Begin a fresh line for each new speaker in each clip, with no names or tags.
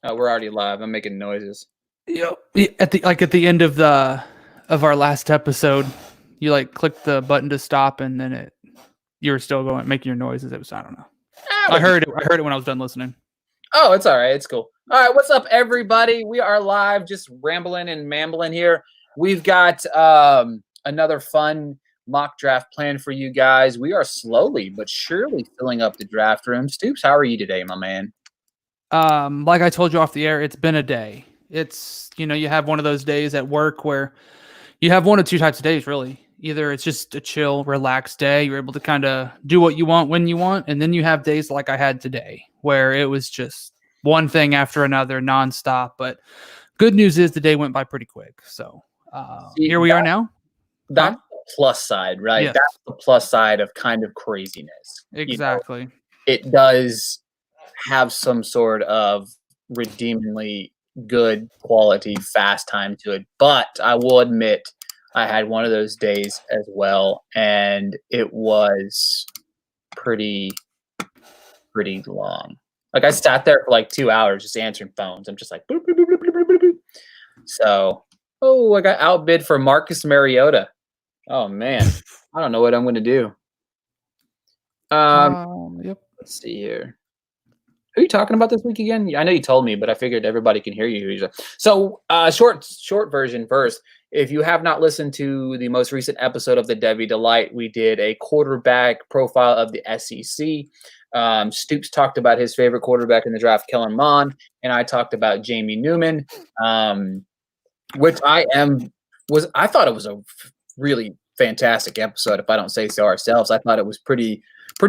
We're already live. I'm making noises.
Yep. At the end of our last episode, you like click the button to stop, and then you were still going making your noises. It was, I don't know. I heard it. I heard it when I was done listening.
Oh, it's all right. It's cool. All right, what's up, everybody? We are live, just rambling and mambling here. We've got another fun mock draft plan for you guys. We are slowly but surely filling up the draft room. Stoops, how are you today, my man?
Like I told you off the air, it's been a day. It's, you have one of those days at work where you have one of two types of days, really. Either it's just a chill, relaxed day. You're able to kind of do what you want when you want. And then you have days like I had today where it was just one thing after another nonstop. But good news is the day went by pretty quick. So here we are now.
That's the plus side, right?
Yes.
That's the plus side of kind of craziness.
Exactly.
It does have some sort of redeemingly good quality fast time to it. But I will admit I had one of those days as well, and it was pretty long. Like I sat there for like 2 hours just answering phones. I'm just like boop, boop, boop, boop, boop, boop, boop. So I got outbid for Marcus Mariota. Oh man. I don't know what I'm gonna do.
Yep.
Let's see here. Who are you talking about this week again? I know you told me, but I figured everybody can hear you. So, short version first. If you have not listened to the most recent episode of the Devy Delight, we did a quarterback profile of the SEC. Stoops talked about his favorite quarterback in the draft, Kellen Mond, and I talked about Jamie Newman, which I thought it was a really fantastic episode. If I don't say so ourselves, I thought it was pretty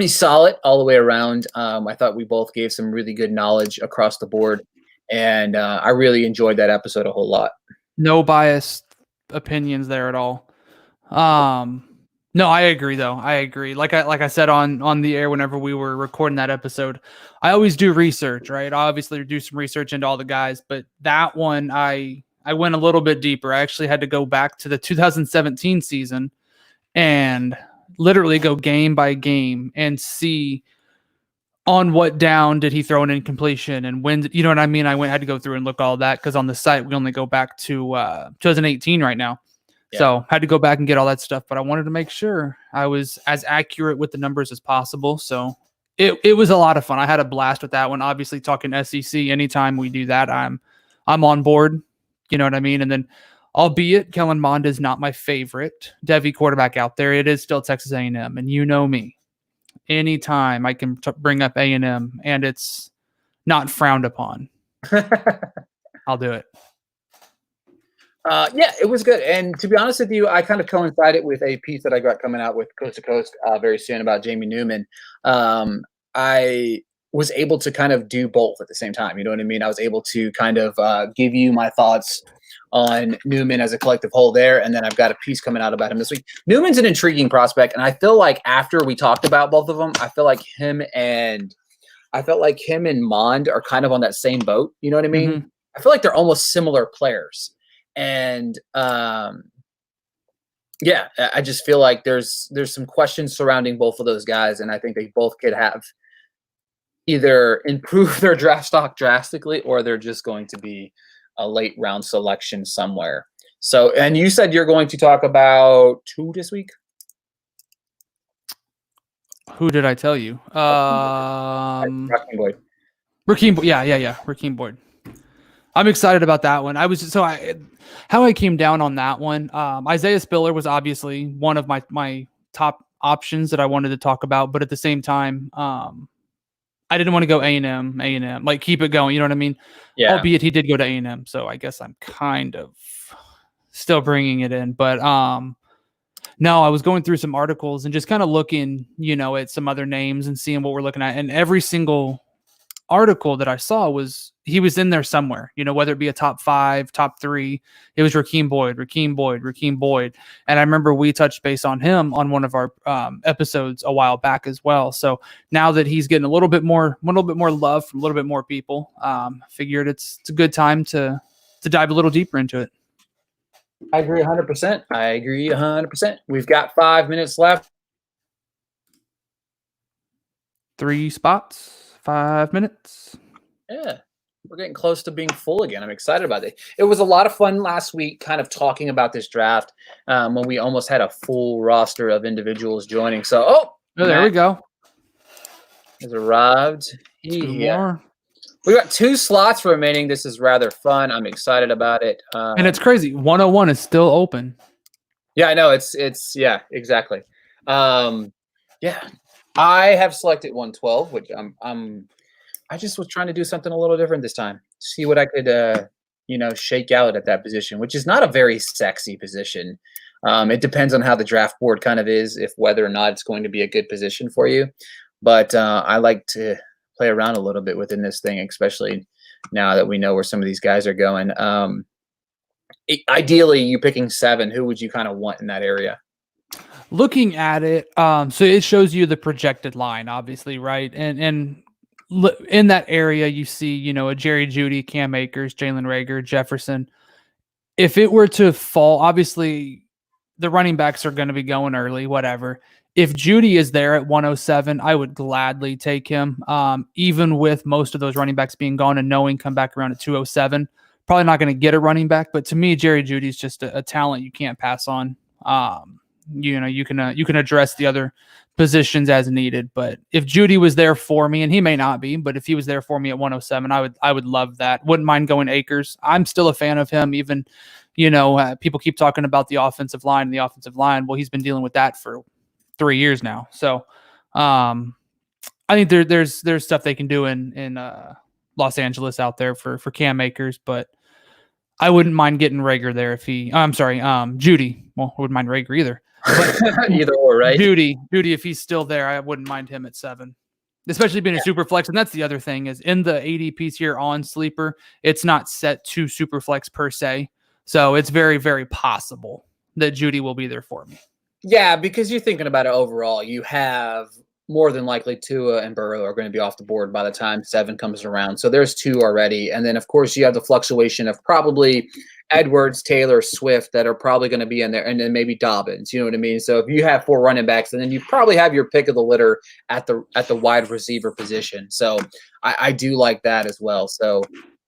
solid all the way around. I thought we both gave some really good knowledge across the board, and I really enjoyed that episode a whole lot.
No biased opinions there at all. No, I agree though. I agree. Like I said on the air whenever we were recording that episode, I always do research, right? I obviously do some research into all the guys, but that one I went a little bit deeper. I actually had to go back to the 2017 season and literally go game by game and see on what down did he throw an incompletion and when, you know what I mean? I had to go through and look all that because on the site we only go back to 2018 right now. Yeah. So had to go back and get all that stuff, but I wanted to make sure I was as accurate with the numbers as possible. So it was a lot of fun. I had a blast with that one. Obviously, talking SEC, anytime we do that, I'm on board. You know what I mean? And then, albeit Kellen Mond is not my favorite Devy quarterback out there, it is still Texas A&M, and you know me. Anytime I can bring up A&M and it's not frowned upon, I'll do it.
Yeah, it was good. And to be honest with you, I kind of coincided with a piece that I got coming out with Coast to Coast very soon about Jamie Newman. I was able to kind of do both at the same time. You know what I mean? I was able to kind of give you my thoughts on Newman as a collective whole there, and then I've got a piece coming out about him this week. Newman's an intriguing prospect, and I feel like after we talked about both of them, I felt like him and Mond are kind of on that same boat. You know what I mean? Mm-hmm. I feel like they're almost similar players. And yeah, I just feel like there's some questions surrounding both of those guys, and I think they both could have either improved their draft stock drastically, or they're just going to be a late round selection somewhere. So, and you said you're going to talk about who this week?
Who did I tell you?
Rakeem Boyd.
Rakeem Boyd. I'm excited about that one. How I came down on that one. Isaiah Spiller was obviously one of my top options that I wanted to talk about, but at the same time, I didn't want to go A&M, like keep it going. You know what I mean? Yeah. Albeit he did go to A&M, so I guess I'm kind of still bringing it in. But no, I was going through some articles and just kind of looking, at some other names and seeing what we're looking at, and every single article that I saw he was in there somewhere, whether it be a top 5, top 3, it was Rakeem Boyd. And I remember we touched base on him on one of our episodes a while back as well. So now that he's getting a little bit more love from a little bit more people, figured it's a good time to dive a little deeper into it.
I agree 100%. We've got 5 minutes left.
3 spots. 5 minutes.
Yeah. we're getting close to being full again. I'm excited about it. It was a lot of fun last week, kind of talking about this draft when we almost had a full roster of individuals joining. So,
Oh, there we
Matt
go.
has arrived.
Two more.
We got 2 slots remaining. This is rather fun. I'm excited about it.
And it's crazy. 101 is still open.
Yeah, I know. It's yeah, exactly. Yeah, I have selected 112, which I just was trying to do something a little different this time. See what I could shake out at that position, which is not a very sexy position. It depends on how the draft board kind of is, if whether or not it's going to be a good position for you. But I like to play around a little bit within this thing, especially now that we know where some of these guys are going. Ideally, you picking 7. Who would you kind of want in that area?
Looking at it, so it shows you the projected line, obviously, right? And in that area, you see, a Jerry Jeudy, Cam Akers, Jalen Reagor, Jefferson. If it were to fall, obviously, the running backs are going to be going early, whatever. If Jeudy is there at 107, I would gladly take him, even with most of those running backs being gone and knowing come back around at 207. Probably not going to get a running back, but to me, Jerry Jeudy is just a talent you can't pass on. You can address the other positions as needed, but if Jeudy was there for me, and he may not be, but if he was there for me at 107, I would love that. Wouldn't mind going Akers. I'm still a fan of him. Even people keep talking about the offensive line and the offensive line. Well, he's been dealing with that for 3 years now. So I think there's stuff they can do in Los Angeles out there for Cam Akers, but I wouldn't mind getting Reagor there if Jeudy. Well, I wouldn't mind Reagor either. But
either or, right?
Jeudy, if he's still there, I wouldn't mind him at 7, especially being a super flex. And that's the other thing is in the ADPs here on Sleeper, it's not set to super flex per se. So it's very, very possible that Jeudy will be there for me.
Yeah, because you're thinking about it overall. You have more than likely Tua and Burrow are going to be off the board by the time 7 comes around. So there's 2 already. And then, of course, you have the fluctuation of probably Edwards, Taylor, Swift that are probably going to be in there, and then maybe Dobbins. You know what I mean? So if you have 4 running backs, and then you probably have your pick of the litter at the wide receiver position. So I do like that as well. So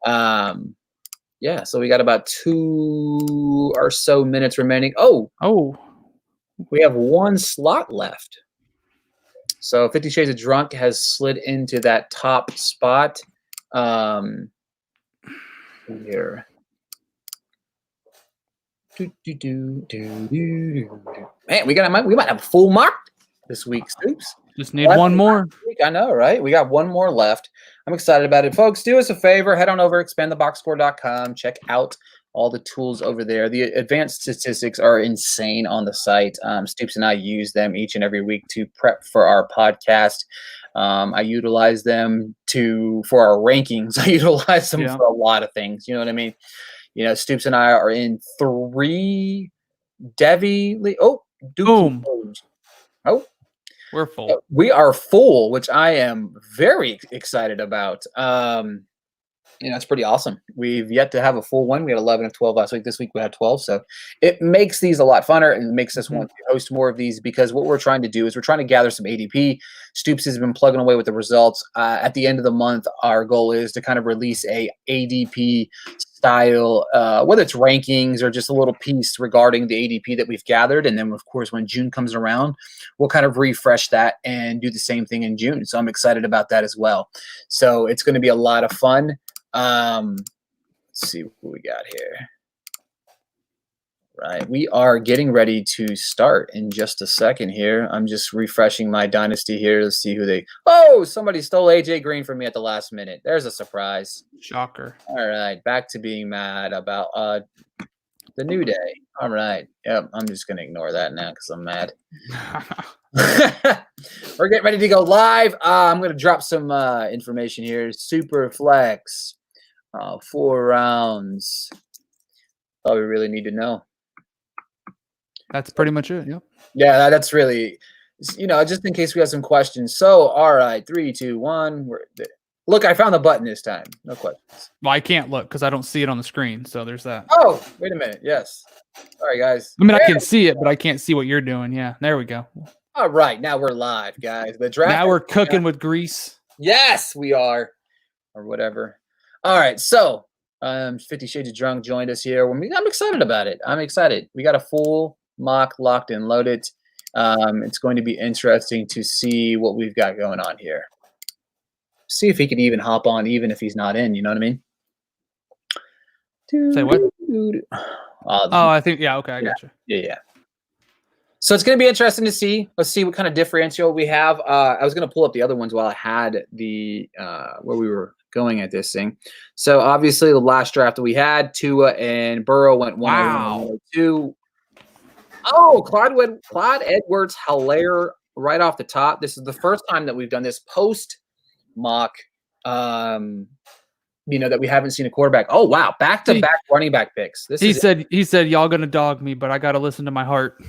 yeah, so we got about 2 or so minutes remaining. Oh, we have 1 slot left. So 50 Shades of Drunk has slid into that top spot. Here. Man, we might have a full mark this week, Stoops.
Just need one more.
I know, right? We got 1 more left. I'm excited about it. Folks, do us a favor. Head on over to expandtheboxscore.com. Check out all the tools over there. The advanced statistics are insane on the site. Stoops and I use them each and every week to prep for our podcast. I utilize them for our rankings. I utilize them for a lot of things. You know what I mean? Stoops and I are in 3 Devy.
Boom.
Oh,
we're full.
We are full, which I am very excited about. It's pretty awesome. We've yet to have a full one. We had 11 and 12 last week. This week we had 12. So it makes these a lot funner and makes us want to host more of these because what we're trying to do is we're trying to gather some ADP. Stoops has been plugging away with the results. At the end of the month, our goal is to kind of release a ADP style, whether it's rankings or just a little piece regarding the ADP that we've gathered. And then, of course, when June comes around, we'll kind of refresh that and do the same thing in June. So I'm excited about that as well. So it's going to be a lot of fun. Let's see what we got here. Right. We are getting ready to start in just a second here. I'm just refreshing my dynasty here to see who somebody stole AJ Green from me at the last minute. There's a surprise.
Shocker.
All right. Back to being mad about the new day. All right. Yep. I'm just going to ignore that now because I'm mad. We're getting ready to go live. I'm going to drop some information here. Super flex. 4 rounds. All we really need to know.
That's pretty much it. Yep.
Yeah, that's really, just in case we have some questions. So, all right, 3, 2, 1. Look, I found the button this time. No questions.
Well, I can't look because I don't see it on the screen. So there's that.
Oh, wait a minute. Yes. Sorry, guys.
I mean, I can see it, but I can't see what you're doing. Yeah, there we go.
All right, now we're live, guys. The draft.
Now we're cooking with grease.
Yes, we are, or whatever. All right, so 50 Shades of Drunk joined us here. I'm excited about it. I'm excited. We got a full mock locked and loaded. It's going to be interesting to see what we've got going on here. See if he could even hop on, even if he's not in. You know what I mean?
Say what?
Oh,
I think okay, I got you.
Yeah. So it's going to be interesting to see. Let's see what kind of differential we have. I was going to pull up the other ones while I had the where we were going at this thing. So obviously the last draft that we had, Tua and Burrow went 101 and 102. Oh, Clyde Edwards-Helaire right off the top. This is the first time that we've done this post mock. That we haven't seen a quarterback. Oh wow, back-to-back running back picks.
He said y'all gonna dog me, but I gotta listen to my heart.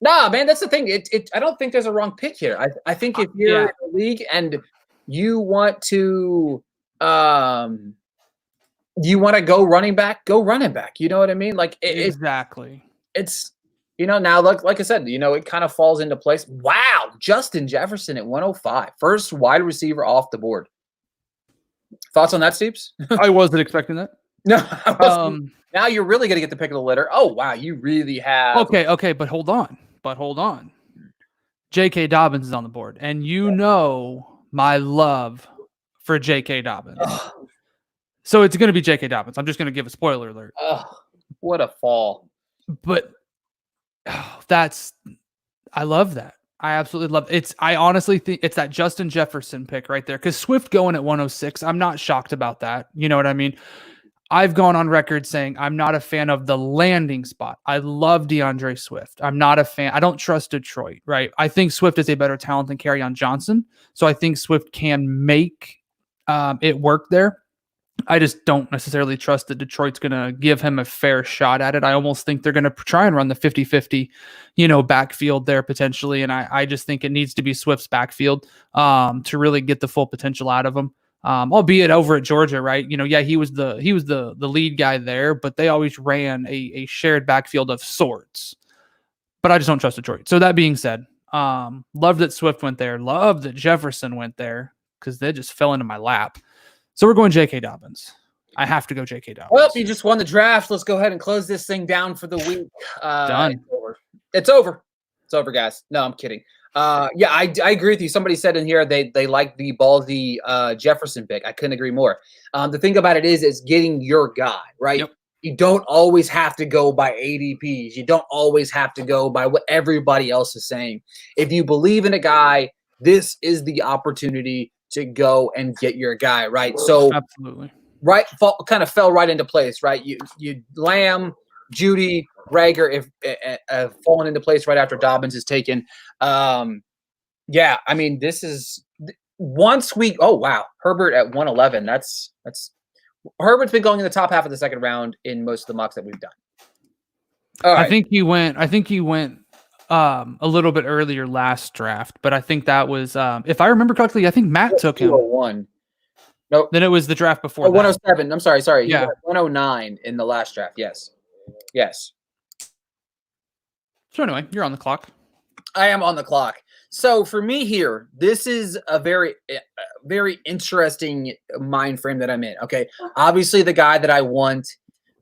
Nah, man, that's the thing. I don't think there's a wrong pick here. I think if you're in the league and you want to go running back, go running back. You know what I mean? Like
exactly.
It's now like I said, it kind of falls into place. Wow, Justin Jefferson at 105, first wide receiver off the board. Thoughts on that, Stoops?
I wasn't expecting that.
No, I wasn't. Now you're really going to get the pick of the litter. Oh wow, you really have.
Okay, but hold on. J.K. Dobbins is on the board, and my love for J.K. Dobbins. So it's going to be J.K. Dobbins. I'm just going to give a spoiler alert.
What a fall!
But I love that. I absolutely love it. I honestly think it's that Justin Jefferson pick right there. Because Swift going at 106, I'm not shocked about that. You know what I mean? I've gone on record saying I'm not a fan of the landing spot. I love DeAndre Swift. I'm not a fan. I don't trust Detroit, right? I think Swift is a better talent than Kerryon Johnson. So I think Swift can make it work there. I just don't necessarily trust that Detroit's going to give him a fair shot at it. I almost think they're going to try and run the 50-50, backfield there potentially. And I just think it needs to be Swift's backfield to really get the full potential out of him. Albeit over at Georgia, right? He was the lead guy there, but they always ran a shared backfield of sorts. But I just don't trust Detroit. So that being said, love that Swift went there. Love that Jefferson went there because they just fell into my lap. So we're going J.K. Dobbins. I have to go J.K. Dobbins.
Well, you just won the draft. Let's go ahead and close this thing down for the week.
Done.
It's over. It's over, guys. No, I'm kidding. I agree with you. Somebody said in here they like the ballsy Jefferson pick. I couldn't agree more. The thing about it is getting your guy, right?
Yep.
You don't always have to go by ADPs. You don't always have to go by what everybody else is saying. If you believe in a guy, this is the opportunity to go and get your guy, right? So
absolutely,
right, kind of fell right into place, right? You Lamb, Jeudy, Rager have fallen into place right after Dobbins is taken. This is once we. Oh wow, Herbert at 111. That's Herbert's been going in the top half of the second round in most of the mocks that we've done. All right.
I think he went a little bit earlier last draft, but I think that was if I remember correctly, I think Matt took him.
201. Nope.
Then it was the draft before.
107. I'm sorry.
Yeah.
He got 109 in the last draft. Yes.
So anyway, you're on the clock.
I am on the clock. So for me here, this is a very, very interesting mind frame that I'm in. Okay. Obviously the guy that I want,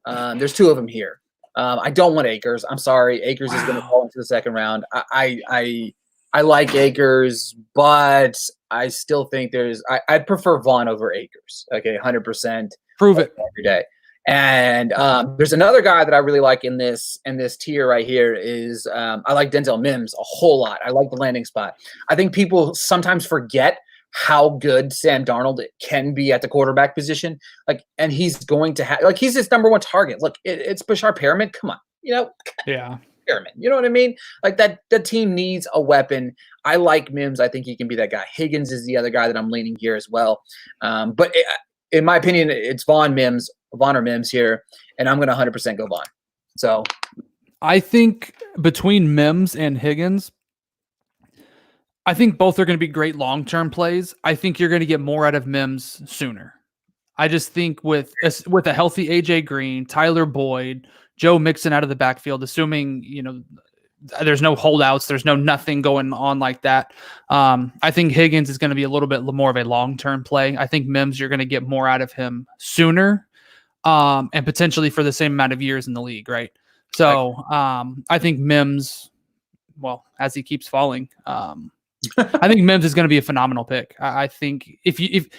there's two of them here. I don't want Akers. I'm sorry. Akers is going to fall into the second round. I like Akers, but I still think I'd prefer Vaughn over Akers. Okay. 100%.
Prove it
every day. And there's another guy that I really like in this tier right here is I like Denzel Mims a whole lot. I like the landing spot. I think people sometimes forget how good Sam Darnold can be at the quarterback position. And he's going to have he's his number one target. Look, it's Bashar Perriman. Come on,
yeah,
Perriman. You know what I mean? Like that. The team needs a weapon. I like Mims. I think he can be that guy. Higgins is the other guy that I'm leaning here as well. But in my opinion, it's Vaughn or Mims here, and I'm going to 100% go Vaughn. So
I think between Mims and Higgins, I think both are going to be great long-term plays. I think you're going to get more out of Mims sooner. I just think with a healthy AJ Green, Tyler Boyd, Joe Mixon out of the backfield, assuming there's no holdouts. There's no nothing going on like that. I think Higgins is going to be a little bit more of a long-term play. I think Mims, you're going to get more out of him sooner, and potentially for the same amount of years in the league, right? So I think Mims, well, as he keeps falling, I think Mims is going to be a phenomenal pick. I think if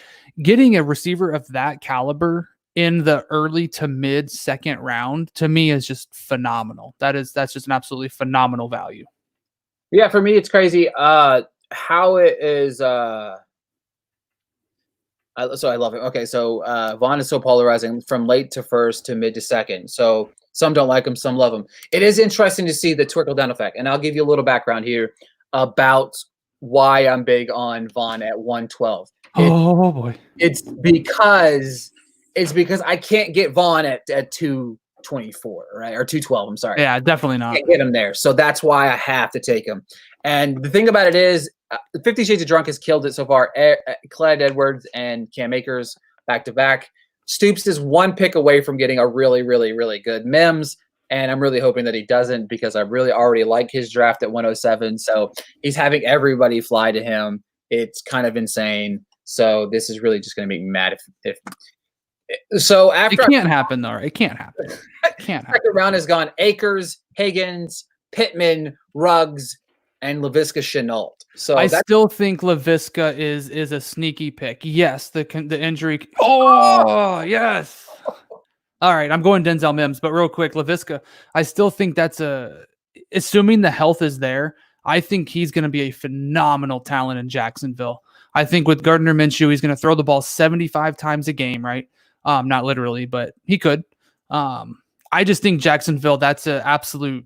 getting a receiver of that caliber in the early to mid second round, to me, is just phenomenal. That's just an absolutely phenomenal value.
Yeah, for me, it's crazy how it is. So I love it. Okay, so Vaughn is so polarizing from late to first to mid to second. So some don't like him, some love him. It is interesting to see the trickle down effect, and I'll give you a little background here about why I'm big on Vaughn at 112.
Oh boy,
it's because I can't get Vaughn at 224, right, or 212. I'm sorry.
Yeah, definitely not.
Can't get him there, so that's why I have to take him. And the thing about it is, 50 Shades of Drunk has killed it so far. Clyde Edwards and Cam Akers back to back. Stoops is one pick away from getting a really, really, really good Mims. And I'm really hoping that he doesn't, because I really already like his draft at 107. So he's having everybody fly to him. It's kind of insane. So this is really just going to make me mad if so after
it can't happen though. It can't happen. It can't happen.
Second round has gone Akers, Higgins, Pittman, Ruggs, and Laviska Shenault. So
I still think Laviska is a sneaky pick. Yes, the injury. Oh yes. All right, I'm going Denzel Mims, but real quick, Laviska, I still think that's assuming the health is there, I think he's going to be a phenomenal talent in Jacksonville. I think with Gardner Minshew, he's going to throw the ball 75 times a game, right? Not literally, but he could. I just think Jacksonville, that's an absolute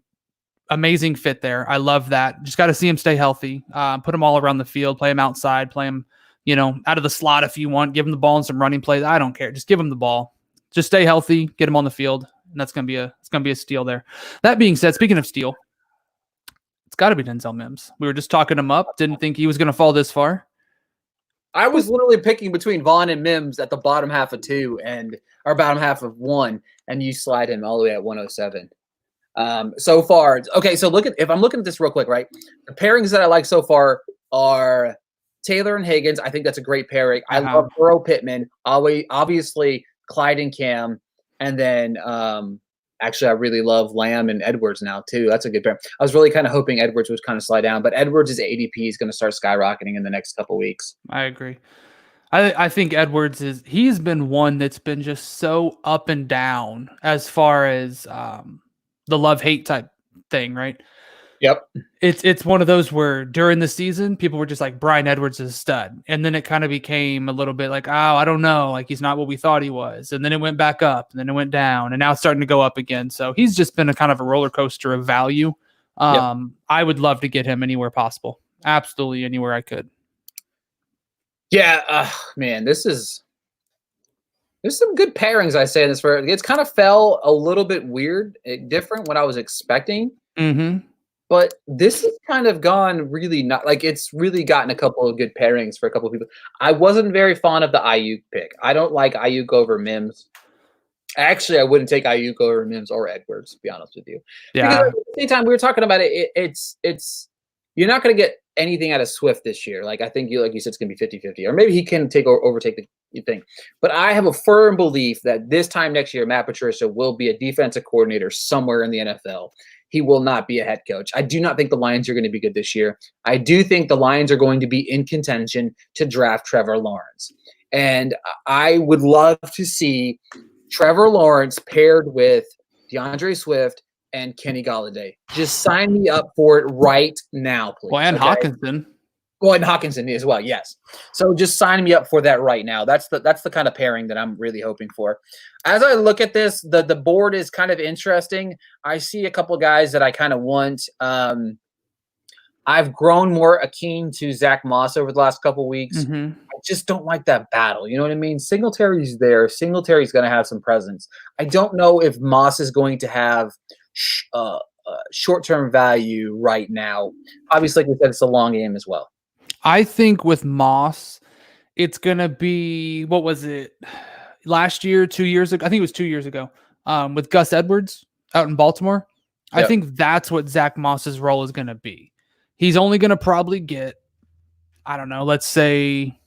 amazing fit there. I love that. Just got to see him stay healthy, put him all around the field, play him outside, play him, out of the slot if you want, give him the ball and some running plays. I don't care. Just give him the ball. Just stay healthy, get him on the field, and that's gonna be a steal there. That being said, speaking of steal, it's got to be Denzel Mims. We were just talking him up. Didn't think he was gonna fall this far.
I was literally picking between Vaughn and Mims at the bottom half of 2 or bottom half of 1, and you slide him all the way at 107. So far, okay. So if I'm looking at this real quick, right? The pairings that I like so far are Taylor and Higgins. I think that's a great pairing. I love Burrow Pittman. Obviously. Clyde and Cam, and then actually I really love Lamb and Edwards now too. That's a good pair. I was really kind of hoping Edwards would kind of slide down, but Edwards' ADP is going to start skyrocketing in the next couple weeks.
I agree. I think Edwards he's been one that's been just so up and down as far as the love-hate type thing, right?
Yep.
It's one of those where during the season, people were just like, Bryan Edwards is a stud. And then it kind of became a little bit like, oh, I don't know. Like, he's not what we thought he was. And then it went back up, and then it went down, and now it's starting to go up again. So he's just been a kind of a roller coaster of value. I would love to get him anywhere possible. Absolutely anywhere I could.
Yeah. Man, there's some good pairings, I say in this. It's kind of fell a little bit weird, different what I was expecting.
Mm-hmm.
But this has kind of gone really not like it's really gotten a couple of good pairings for a couple of people. I wasn't very fond of the Ayuk pick. I don't like Ayuk over Mims. Actually, I wouldn't take Ayuk over Mims or Edwards, to be honest with you.
Yeah.
Because at the same time, we were talking about it. It's you're not going to get anything out of Swift this year. Like I think like you said, it's going to be 50-50, or maybe he can overtake the thing. But I have a firm belief that this time next year, Matt Patricia will be a defensive coordinator somewhere in the NFL. He will not be a head coach. I do not think the Lions are going to be good this year. I do think the Lions are going to be in contention to draft Trevor Lawrence. And I would love to see Trevor Lawrence paired with DeAndre Swift and Kenny Golladay. Just sign me up for it right now, please.
Well, and Hawkinson.
Well, and Hawkinson as well, yes. So just sign me up for that right now. That's the kind of pairing that I'm really hoping for. As I look at this, the board is kind of interesting. I see a couple of guys that I kind of want. I've grown more akin to Zach Moss over the last couple of weeks.
Mm-hmm.
I just don't like that battle. You know what I mean? Singletary's there. Singletary's going to have some presence. I don't know if Moss is going to have short-term value right now. Obviously, like we said, it's a long game as well.
I think with Moss, it's going to be, what was it, last year, 2 years ago? I think it was 2 years ago with Gus Edwards out in Baltimore. I think that's what Zach Moss's role is going to be. He's only going to probably get, I don't know, let's say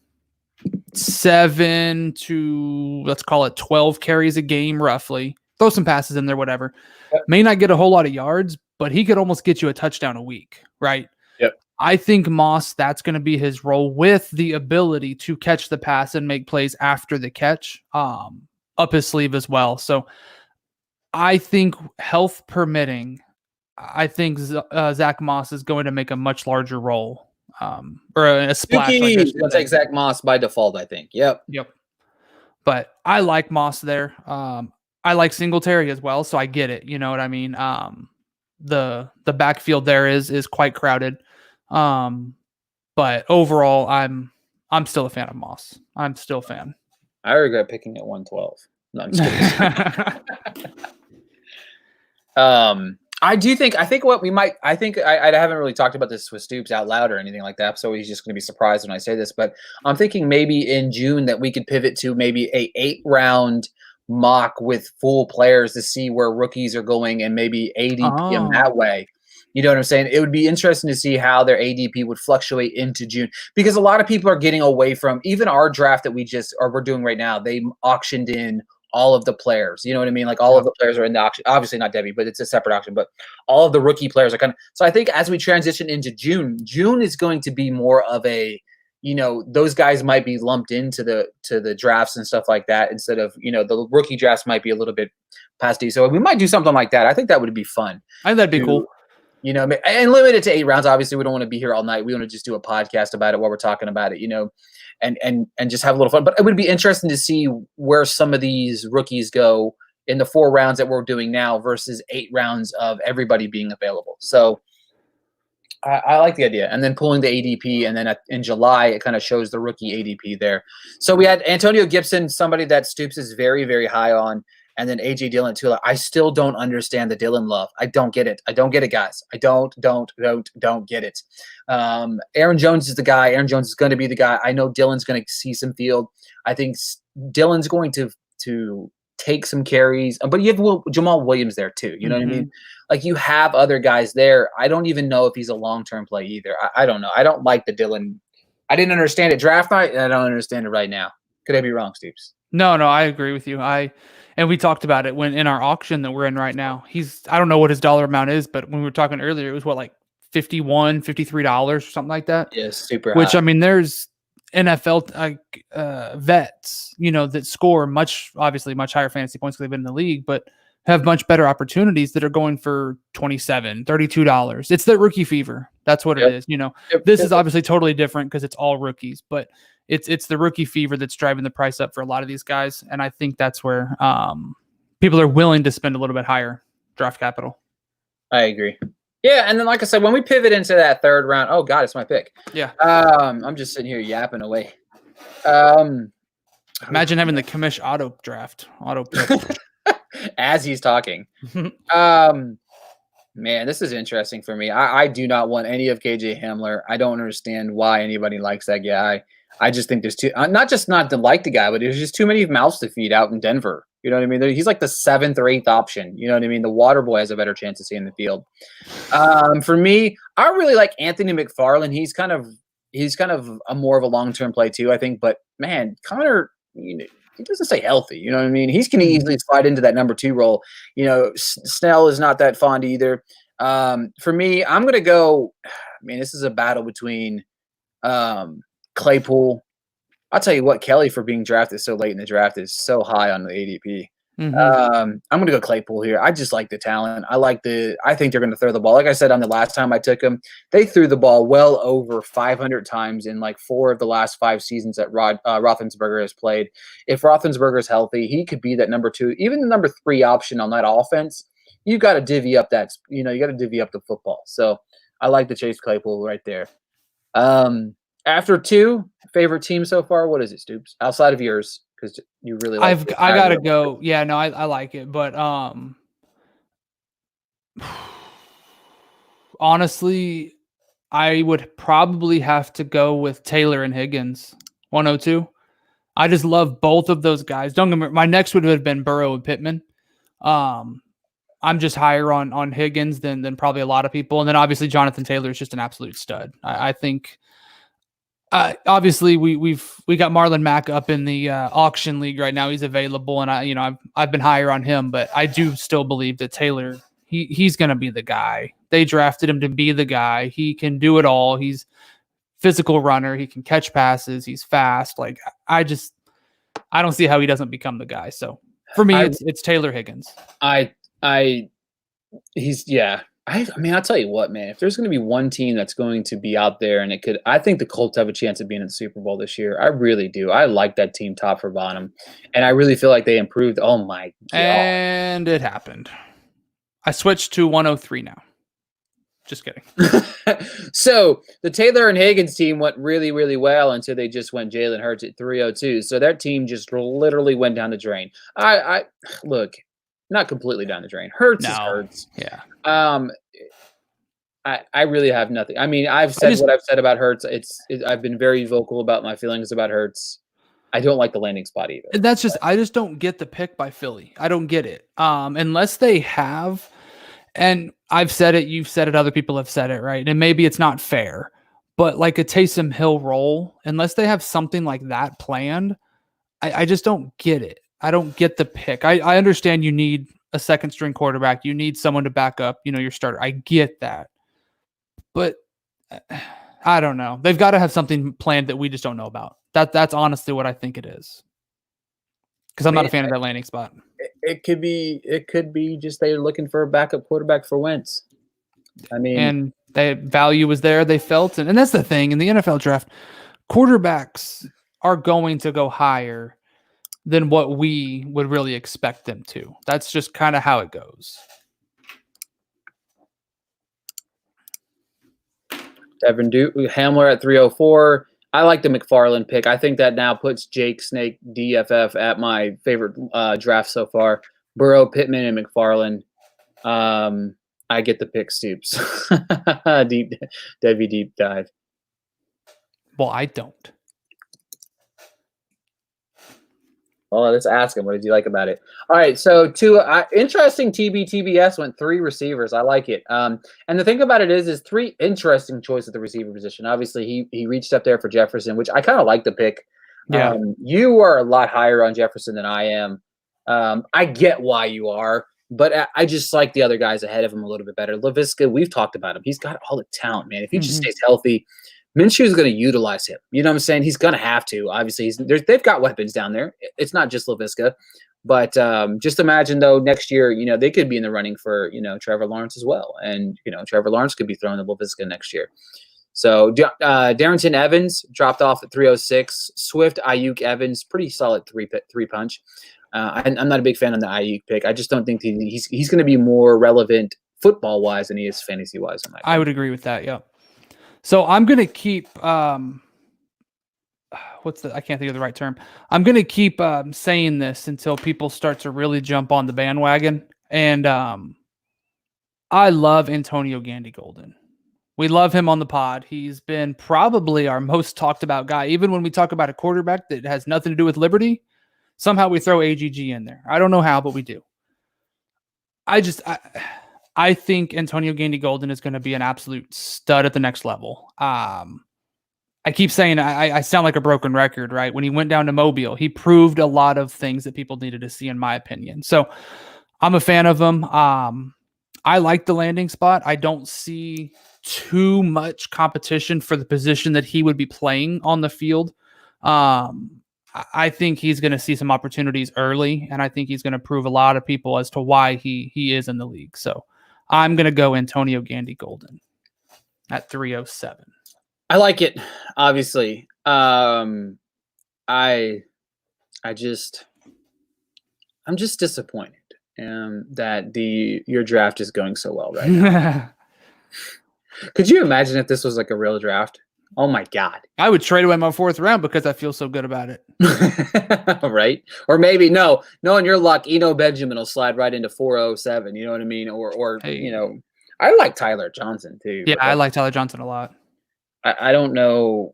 7 to, let's call it 12 carries a game roughly. Throw some passes in there, whatever.
Yep.
May not get a whole lot of yards, but he could almost get you a touchdown a week, right?
Yep.
I think Moss, that's going to be his role with the ability to catch the pass and make plays after the catch up his sleeve as well. So I think health permitting, I think Zach Moss is going to make a much larger role or a splash.
Let's take Zach Moss by default, I think. Yep.
But I like Moss there. I like Singletary as well, so I get it. You know what I mean? The backfield there is quite crowded. But overall, I'm still a fan of Moss. I'm still a fan.
I regret picking at 112. No, I'm just kidding. I think what we might, I haven't really talked about this with Stoops out loud or anything like that, so he's just going to be surprised when I say this, but I'm thinking maybe in June that we could pivot to maybe a 8-round mock with full players to see where rookies are going and maybe ADP them that way. You know what I'm saying? It would be interesting to see how their ADP would fluctuate into June, because a lot of people are getting away from even our draft that we're doing right now. They auctioned in all of the players, you know what I mean? Like all of the players are in the auction. Obviously not Devy, but it's a separate auction. But all of the rookie players are so I think as we transition into June is going to be more of a, those guys might be lumped into the drafts and stuff like that instead of, the rookie drafts might be a little bit past due. So we might do something like that. I think that would be fun.
I think that'd be cool.
And limit it to 8 rounds. Obviously, we don't want to be here all night. We want to just do a podcast about it while we're talking about it, and just have a little fun. But it would be interesting to see where some of these rookies go in the 4 rounds that we're doing now versus 8 rounds of everybody being available. So I like the idea. And then pulling the ADP, and then in July, it kind of shows the rookie ADP there. So we had Antonio Gibson, somebody that Stoops is very, very high on. And then A.J. Dillon too. I still don't understand the Dillon love. I don't get it. I don't get it, guys. I don't get it. Aaron Jones is the guy. Aaron Jones is going to be the guy. I know Dillon's going to see some field. I think Dillon's going to take some carries. But you have Jamal Williams there too. You know what I mean? Like you have other guys there. I don't even know if he's a long-term play either. I don't know. I don't like the Dillon. I didn't understand it draft night, and I don't understand it right now. Could I be wrong, Stoops?
No, I agree with you. And we talked about it when in our auction that we're in right now. I don't know what his dollar amount is, but when we were talking earlier, it was like $51, $53 or something like that.
Yeah, super
Which,
high.
I mean, there's NFL vets, that score obviously much higher fantasy points because they've been in the league, but have much better opportunities that are going for $27, $32. It's the rookie fever. That's what it is. This is obviously totally different because it's all rookies, but it's the rookie fever that's driving the price up for a lot of these guys. And I think that's where people are willing to spend a little bit higher draft capital.
I agree. Yeah, and then like I said, when we pivot into that 3rd round, oh God, it's my pick.
Yeah.
I'm just sitting here yapping away.
Imagine having the commish auto pick.
As he's talking. Man, this is interesting for me. I do not want any of KJ Hamler. I don't understand why anybody likes that guy. I just think there's not to like the guy, but there's just too many mouths to feed out in Denver. You know what I mean? He's like the 7th or 8th option. You know what I mean? The water boy has a better chance to stay in the field. For me, I really like Anthony McFarland. He's kind of a more of a long-term play too, I think. But man, Connor, he doesn't stay healthy. You know what I mean? He's going to easily slide into that number 2 role. Snell is not that fond either. For me, I'm going to go. This is a battle between Claypool. I'll tell you what, Kelly, for being drafted so late in the draft, is so high on the ADP. I'm going to go Claypool here. I just like the talent. I think they're going to throw the ball. Like I said, on the last time I took them, they threw the ball well over 500 times in like 4 of the last 5 seasons that Roethlisberger has played. If Roethlisberger is healthy, he could be that number 2, even the number 3 option on that offense. You got to divvy up you got to divvy up the football. So I like the Chase Claypool right there. After 2, favorite team so far, what is it, Stoops? Outside of yours, because you really like
I gotta go. Yeah, no, I like it, but honestly, I would probably have to go with Taylor and Higgins, 102. I just love both of those guys. Don't get me. My next would have been Burrow and Pittman. I'm just higher on Higgins than probably a lot of people. And then obviously Jonathan Taylor is just an absolute stud. I think obviously we got Marlon Mack up in the auction league right now. He's available, and I've been higher on him, but I do still believe that Taylor he's going to be the guy. They drafted him to be the guy. He can do it all. He's physical runner. He can catch passes. He's fast. Like I don't see how he doesn't become the guy. So for me, it's Taylor Higgins.
I mean, I'll tell you what, man, if there's going to be one team that's going to be out there and I think the Colts have a chance of being in the Super Bowl this year. I really do. I like that team top for bottom. And I really feel like they improved. Oh my God.
And it happened. I switched to 103 now. Just kidding.
So the Taylor and Higgins team went really, really well until they just went Jalen Hurts at 302. So their team just literally went down the drain. I look, not completely down the drain. Hurts is Hurts.
Yeah.
I really have nothing. I mean, I've said what I've said about Hurts. I've been very vocal about my feelings about Hurts. I don't like the landing spot either.
That's just I just don't get the pick by Philly. I don't get it. Unless they have, and I've said it, you've said it, other people have said it, right? And maybe it's not fair, but like a Taysom Hill role, unless they have something like that planned, I just don't get it. I don't get the pick. I understand you need a second string quarterback. You need someone to back up, your starter. I get that. But I don't know. They've got to have something planned that we just don't know about. That's honestly what I think it is. Because I'm not a fan of that landing spot.
It could be just they're looking for a backup quarterback for Wentz. I mean,
and the value was there. They felt it. And that's the thing in the NFL draft, quarterbacks are going to go higher than what we would really expect them to. That's just kind of how it goes.
Devin Hamler at 304. I like the McFarland pick. I think that now puts Jake Snake DFF at my favorite draft so far. Burrow, Pittman, and McFarland. I get the pick, Stoops. Devy deep dive.
Well, I don't.
Well, let's ask him. What did you like about it? All right, so interesting TBS went 3 receivers. I like it. And the thing about it is 3 interesting choice at the receiver position. Obviously, he reached up there for Jefferson, which I kind of like the pick.
Yeah.
You are a lot higher on Jefferson than I am. I get why you are, but I just like the other guys ahead of him a little bit better. Laviska, we've talked about him. He's got all the talent, man. If he just stays healthy, Minshew is going to utilize him. You know what I'm saying? He's going to have to. Obviously, they've got weapons down there. It's not just Laviska. But just imagine, though, next year, they could be in the running for, Trevor Lawrence as well. And, Trevor Lawrence could be throwing the Laviska next year. So Darrington Evans dropped off at 306. Swift, Ayuk, Evans, pretty solid three punch. I'm not a big fan of the Ayuk pick. I just don't think he's going to be more relevant football-wise than he is fantasy-wise.
I would agree with that, yeah. So I'm going to keep I can't think of the right term. I'm going to keep saying this until people start to really jump on the bandwagon. And I love Antonio Gandy-Golden. We love him on the pod. He's been probably our most talked about guy. Even when we talk about a quarterback that has nothing to do with Liberty, somehow we throw AGG in there. I don't know how, but we do. I think Antonio Gandy-Golden is going to be an absolute stud at the next level. I keep saying I sound like a broken record, right? When he went down to Mobile, he proved a lot of things that people needed to see, in my opinion. So I'm a fan of him. I like the landing spot. I don't see too much competition for the position that he would be playing on the field. I think he's going to see some opportunities early, and I think he's going to prove a lot of people as to why he is in the league. So I'm going to go Antonio Gandy-Golden at 307.
I like it, obviously. I'm just disappointed that your draft is going so well right now. Could you imagine if this was like a real draft? Oh my God.
I would trade away my 4th round because I feel so good about it.
Right? Or maybe knowing your luck, Eno Benjamin will slide right into 407. You know what I mean? Or hey. I like Tyler Johnson too.
Yeah, I like Tyler Johnson a lot.
I don't know,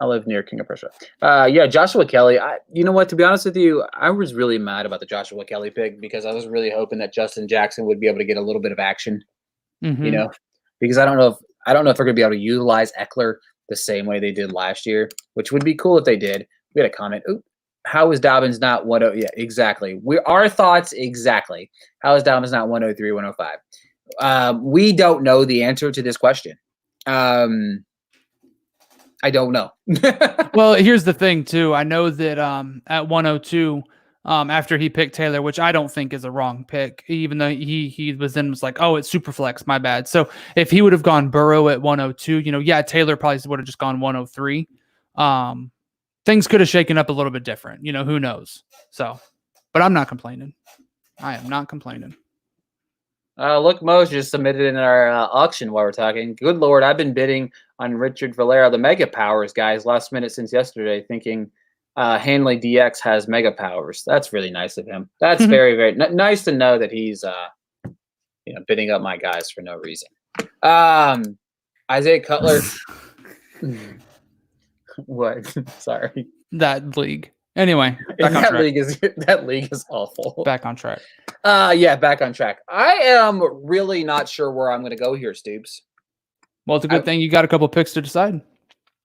I live near King of Prussia. Yeah, Joshua Kelly. You know what? To be honest with you, I was really mad about the Joshua Kelly pick because I was really hoping that Justin Jackson would be able to get a little bit of action. You
Mm-hmm.
know, because I don't know if they're going to be able to utilize Eckler the same way they did last year, which would be cool if they did. We had a comment. Ooh, how is Dobbins not 100? Yeah, exactly. Our thoughts exactly. How is Dobbins not 103, 105? We don't know the answer to this question. I don't know.
Well, here's the thing too. I know that at 102, after he picked Taylor, which I don't think is a wrong pick, even though he was like, oh, it's super flex, my bad. So if he would have gone Burrow at 102, yeah, Taylor probably would have just gone 103. Things could have shaken up a little bit different. Who knows? So, but I'm not complaining. I am not complaining.
Look, Mo's just submitted in our auction while we're talking. Good Lord, I've been bidding on Richard Valera, the Mega Powers, guys, last minute since yesterday, thinking Hanley DX has Mega Powers. That's really nice of him. That's very, very nice to know that he's bidding up my guys for no reason. Isaiah Cutler. What? Sorry.
That league. Anyway,
that league is awful.
Back on track.
Back on track. I am really not sure where I'm going to go here, Stoops.
Well, it's a good thing you got a couple picks to decide.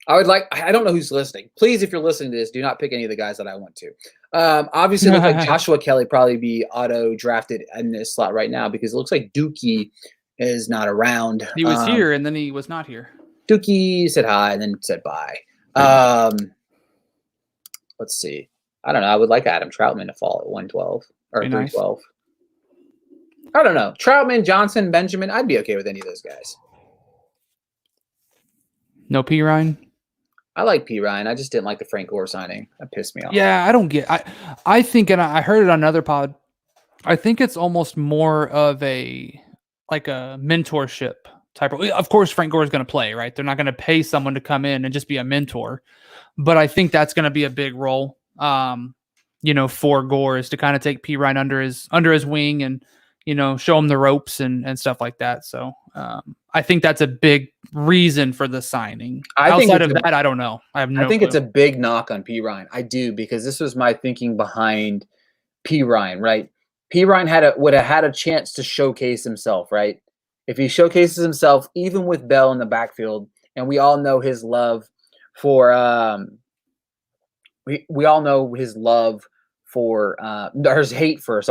I don't know who's listening. Please, if you're listening to this, do not pick any of the guys that I want to. Obviously, it looks like Joshua Kelly probably be auto drafted in this slot right now because it looks like Dookie is not around.
He was here and then he was not here.
Dookie said hi and then said bye. Let's see. I don't know. I would like Adam Troutman to fall at 112 or 312. Nice. I don't know. Troutman, Johnson, Benjamin. I'd be okay with any of those guys.
No P. Ryan?
I like P. Ryan. I just didn't like the Frank Gore signing. That pissed me off.
Yeah, I don't get. I think, and I heard it on another pod. I think it's almost more of a mentorship type of course, Frank Gore is going to play, right? They're not going to pay someone to come in and just be a mentor. But I think that's going to be a big role, for Gore is to kind of take P. Ryan under his wing and, show him the ropes and stuff like that. So I think that's a big reason for the signing. Outside of that, I don't know. I think
it's a big knock on P. Ryan. I do, because this was my thinking behind P. Ryan, right? P. Ryan would have had a chance to showcase himself, right? If he showcases himself, even with Bell in the backfield, and we all know his love for we all know his love for or his hate for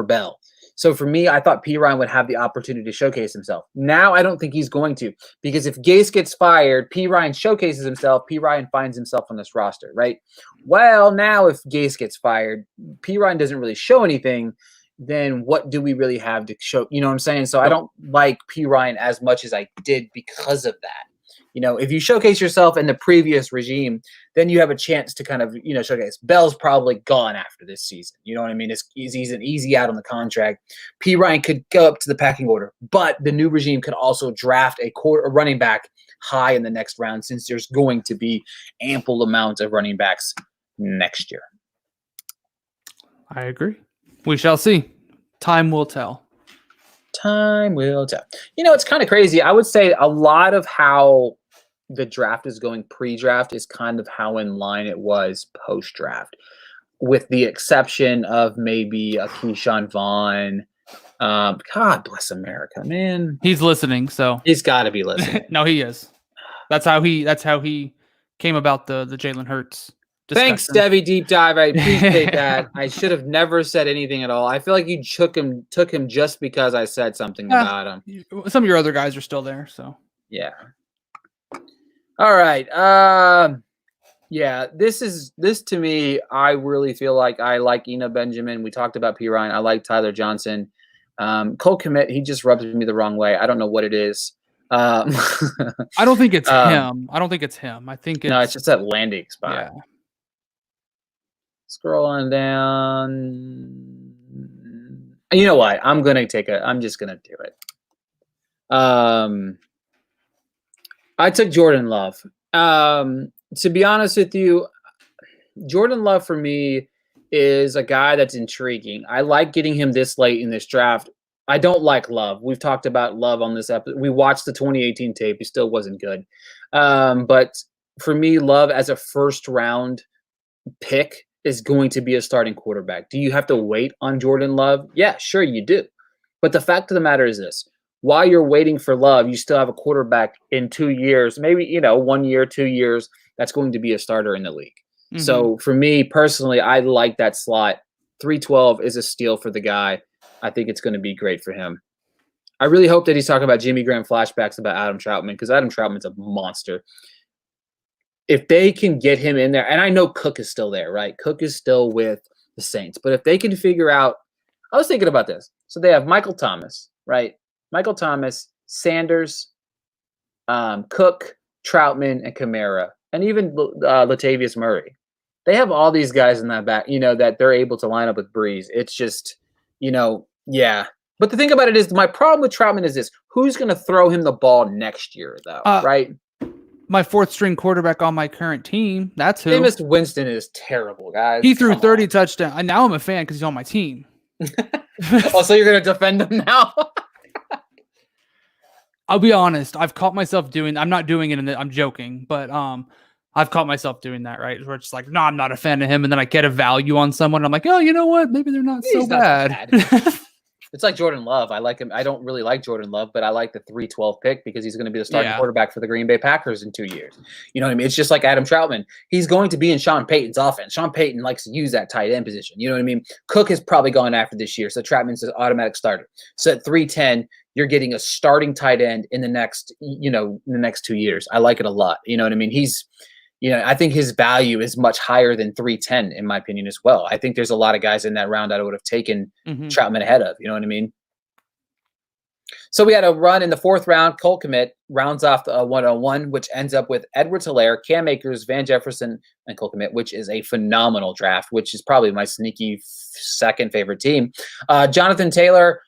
Bell. So for me, I thought P. Ryan would have the opportunity to showcase himself. Now I don't think he's going to, because if Gase gets fired, P. Ryan showcases himself, P. Ryan finds himself on this roster, right? Well, now if Gase gets fired, P. Ryan doesn't really show anything, then what do we really have to show? You know what I'm saying? So I don't like P. Ryan as much as I did because of that. If you showcase yourself in the previous regime, then you have a chance to kind of, showcase. Bell's probably gone after this season. You know what I mean? He's an easy out on the contract. P. Ryan could go up to the pecking order, but the new regime could also draft a running back high in the next round, since there's going to be ample amounts of running backs next year.
I agree. We shall see. Time will tell.
Time will tell. It's kind of crazy. I would say a lot of how the draft is going pre-draft is kind of how in line it was post-draft, with the exception of maybe a Keyshawn Vaughn. God bless America, man.
He's listening, so
he's got to be listening.
No, he is. That's how he came about the Jalen Hurts discussion.
Thanks, Devy. Deep dive. I appreciate that. I should have never said anything at all. I feel like you took him just because I said something about him.
Some of your other guys are still there, so
yeah. All right. Yeah. This to me, I really feel like I like Eno Benjamin. We talked about P. Ryan. I like Tyler Johnson. Cole Kmet, he just rubs me the wrong way. I don't know what it is.
I don't think it's him. I think
it's just that landing spot.
Yeah.
Scroll on down. You know what? I'm just gonna do it. I took Jordan Love. To be honest with you, Jordan Love for me is a guy that's intriguing. I like getting him this late in this draft. I don't like Love. We've talked about Love on this episode. We watched the 2018 tape. He still wasn't good. But for me, Love as a first round pick is going to be a starting quarterback. Do you have to wait on Jordan Love? Yeah, sure you do. But the fact of the matter is this. While you're waiting for Love, you still have a quarterback in 2 years, maybe, 1 year, 2 years, that's going to be a starter in the league.
Mhm.
So for me personally, I like that slot. 312 is a steal for the guy. I think it's going to be great for him. I really hope that he's talking about Jimmy Graham flashbacks about Adam Troutman, because Adam Troutman's a monster. If they can get him in there, and I know Cook is still there, right? Cook is still with the Saints. But if they can figure out, I was thinking about this. So they have Michael Thomas, right? Michael Thomas, Sanders, Cook, Troutman, and Kamara, and even Latavius Murray. They have all these guys in that back, that they're able to line up with Breeze. It's just, yeah. But the thing about it is, my problem with Troutman is this: who's going to throw him the ball next year, though? Right?
My fourth string quarterback on my current team. That's who.
Jameis Winston is terrible, guys.
He threw 30 touchdowns. And now I'm a fan because he's on my team.
Oh, so you're going to defend him now?
I'll be honest. I've caught myself doing. I'm not doing it. I'm joking, but I've caught myself doing that. Right, where it's like, no, I'm not a fan of him, and then I get a value on someone. I'm like, oh, you know what? Maybe they're not so bad.
It's like Jordan Love. I like him. I don't really like Jordan Love, but I like the 312 pick because he's going to be the starting quarterback for the Green Bay Packers in 2 years. You know what I mean? It's just like Adam Troutman. He's going to be in Sean Payton's offense. Sean Payton likes to use that tight end position. You know what I mean? Cook has probably gone after this year, so Troutman's an automatic starter. So at 310, you're getting a starting tight end in the next 2 years. I like it a lot. You know what I mean? I think his value is much higher than 310, in my opinion, as well. I think there's a lot of guys in that round I would have taken Troutman ahead of. You know what I mean? So we had a run in the fourth round. Cole Kmet rounds off the 101, which ends up with Edwards-Helaire, Cam Akers, Van Jefferson, and Cole Kmet, which is a phenomenal draft, which is probably my sneaky second favorite team. Jonathan Taylor,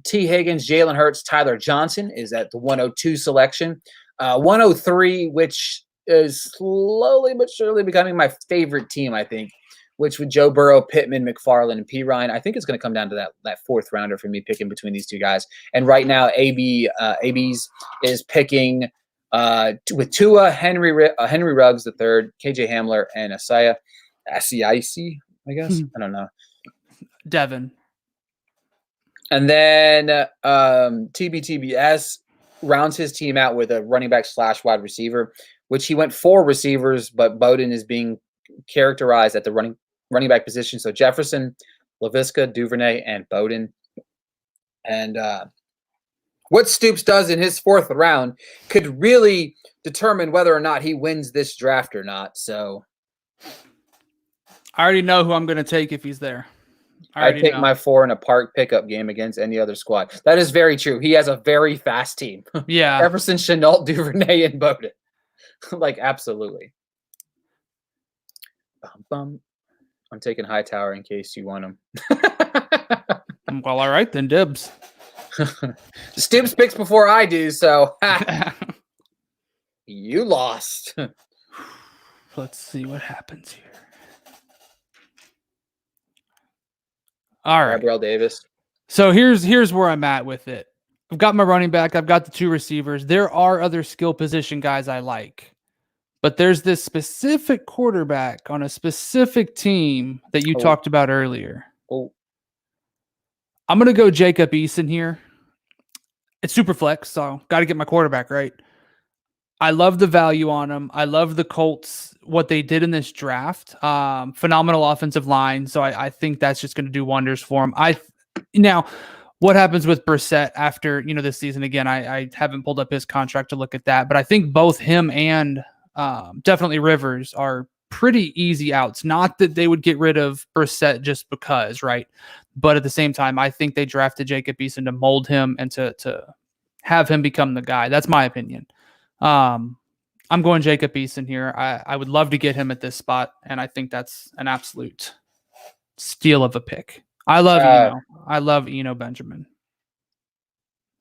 T. Higgins, Jalen Hurts, Tyler Johnson is at the 102 selection. 103, which is slowly but surely becoming my favorite team, I think, which with Joe Burrow, Pittman, McFarland, and P. Ryan, I think it's going to come down to that fourth rounder for me picking between these two guys. And right now, AB's is picking with Tua, Henry Ruggs the third, KJ Hamler, and Asiasi, I guess. I don't know.
Devin.
And then TBTBS rounds his team out with a running back / wide receiver, which he went 4 receivers, but Bowden is being characterized at the running back position. So Jefferson, Laviska, Duvernay, and Bowden. And what Stoops does in his fourth round could really determine whether or not he wins this draft or not. So
I already know who I'm going to take if he's there.
I pick my 4 in a park pickup game against any other squad. That is very true. He has a very fast team.
Yeah.
Jefferson, Chenault, Duvernay, and Bowden. Absolutely. I'm taking Hightower in case you want him.
Well, all right, then dibs.
Stoops picks before I do, so you lost.
Let's see what happens here. All right.
Gabriel Davis.
So here's where I'm at with it. I've got my running back. I've got the 2 receivers. There are other skill position guys I like. But there's this specific quarterback on a specific team that you talked about earlier. I'm going to go Jacob Eason here. It's super flex, so got to get my quarterback right. I love the value on him. I love the Colts, what they did in this draft. Phenomenal offensive line, so I think that's just going to do wonders for him. Now, what happens with Brissett after this season? Again, I haven't pulled up his contract to look at that, but I think both him and definitely Rivers are pretty easy outs. Not that they would get rid of Brissett just because, right? But at the same time, I think they drafted Jacob Eason to mold him and to have him become the guy. That's my opinion. I'm going Jacob Eason here. I would love to get him at this spot, and I think that's an absolute steal of a pick. I love Eno. I love Eno Benjamin.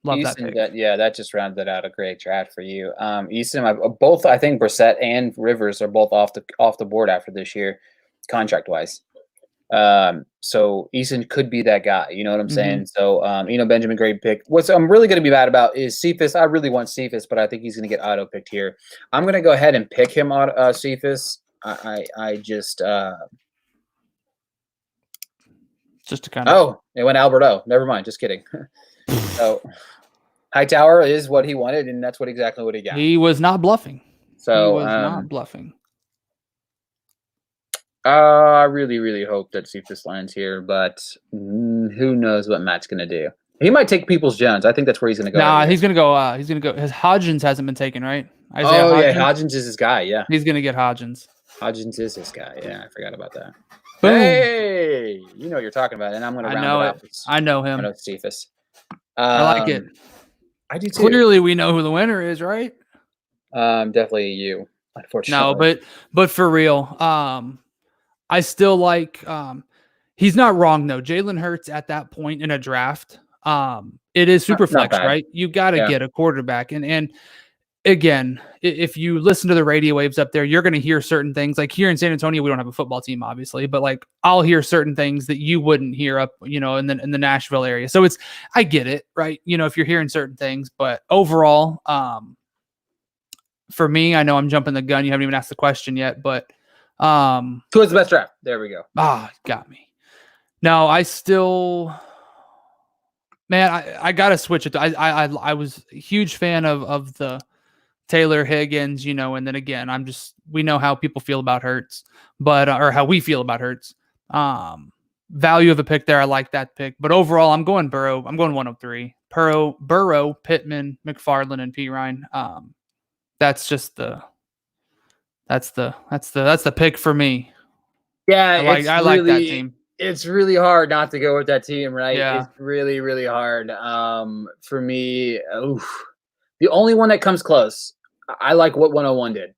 Love
Eason,
that pick.
that just rounded out a great draft for you. Eason, both I think Brissett and Rivers are both off the board after this year, contract wise. So Eason could be that guy. You know what I'm
Mhm.
saying? So, Benjamin, great pick. What I'm really going to be mad about is Cephas. I really want Cephas, but I think he's going to get auto picked here. I'm going to go ahead and pick him on Cephas. I just
Just to kind of.
Oh, it went Alberto. Never mind. Just kidding. So Hightower is what he wanted, and that's exactly what he got.
He was not bluffing.
So
he was not bluffing.
I really, really hope that Cephas lands here, but who knows what Matt's going to do. He might take Peoples Jones. I think that's where he's going to go.
Nah, he's going to go. He's going to go. His Hodgins hasn't been taken, right?
Hodgins is his guy. Yeah,
he's going to get Hodgins.
Hodgins is his guy. Yeah, I forgot about that.
Boom.
Hey, you know what you're talking about, and I'm going to round it out.
I know him.
I know Cephas.
I like it.
I do too.
Clearly, we know who the winner is, right?
Definitely you. Unfortunately,
no, but for real, I still like. He's not wrong though. Jalen Hurts at that point in a draft, it is super flex, right? You got to get a quarterback, and again, if you listen to the radio waves up there, you're going to hear certain things. Like here in San Antonio, we don't have a football team, obviously, but like I'll hear certain things that you wouldn't hear up, in the Nashville area. So I get it, right? If you're hearing certain things, but overall, for me, I know I'm jumping the gun. You haven't even asked the question yet, but
who was the best draft? There we go.
Got me. No, I still, man, I gotta switch it. I was a huge fan of the Taylor Higgins, and then again, we know how people feel about Hurts, but or how we feel about Hurts. Value of a pick there, I like that pick, but overall, I'm going Burrow. I'm going 103. Burrow, Pittman, McFarland, and Pirine. That's just that's the pick for me.
Yeah,
I like that team.
It's really hard not to go with that team, right?
Yeah.
It's really, really hard. For me, the only one that comes close, I like what 101 did.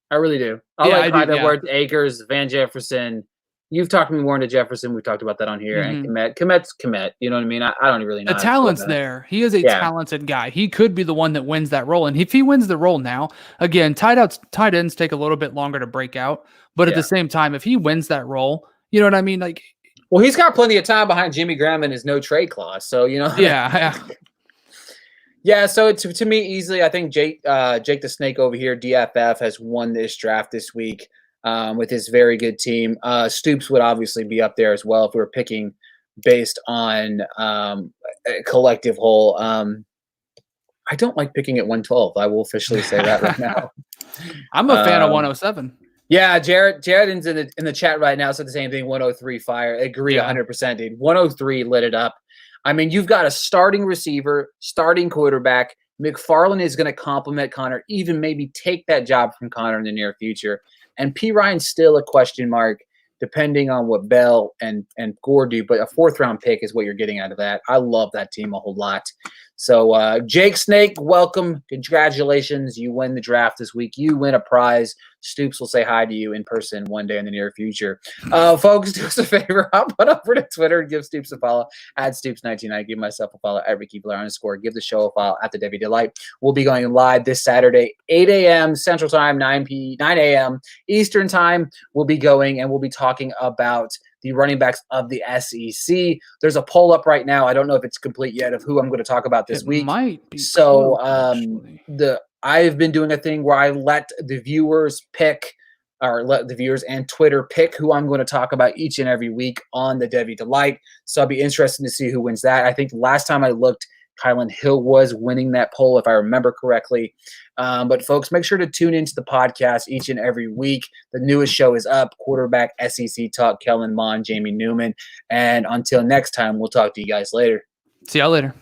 I really do. I like Clyde Edwards, Akers, Van Jefferson. You've talked me more into Jefferson. We've talked about that on here. Mm-hmm. And Komet's Komet. You know what I mean? I don't really know.
The talent's there. He is a talented guy. He could be the one that wins that role. And if he wins the role now, again, tight ends take a little bit longer to break out. But at the same time, if he wins that role, you know what I mean? Like,
well, he's got plenty of time behind Jimmy Graham and his no trade clause. So,
Yeah.
Yeah, so to me, easily, I think Jake the Snake over here, DFF, has won this draft this week with his very good team. Stoops would obviously be up there as well if we were picking based on a collective whole. I don't like picking at 112. I will officially say that right now.
I'm a fan of 107.
Yeah, Jared's in the chat right now said the same thing. 103 fire. Agree 100%, dude. 103 lit it up. I mean, you've got a starting receiver, starting quarterback. McFarland is going to complement Connor, even maybe take that job from Connor in the near future. And P. Ryan's still a question mark, depending on what Bell and Gore do. But a 4th-round pick is what you're getting out of that. I love that team a whole lot. So, Jake Snake, welcome. Congratulations. You win the draft this week. You win a prize. Stoops will say hi to you in person one day in the near future. Folks, do us a favor. Hop on over to Twitter and give Stoops a follow. Add Stoops19. Give myself a follow at Ricky Blair _ Give the show a follow at the Devy Delight. We'll be going live this Saturday, 8 a.m. Central Time, 9 a.m. Eastern Time. We'll be going and we'll be talking about the running backs of the SEC. There's a poll up right now. I don't know if it's complete yet of who I'm going to talk about this week.
Might be
so I've been doing a thing where I let the viewers pick, or let the viewers and Twitter pick who I'm going to talk about each and every week on the Devy Delight. So I'll be interested to see who wins that. I think last time I looked, Kylan Hill was winning that poll, if I remember correctly. But folks, make sure to tune into the podcast each and every week. The newest show is up, Quarterback SEC Talk, Kellen Mond, Jamie Newman. And until next time, we'll talk to you guys later.
See y'all later.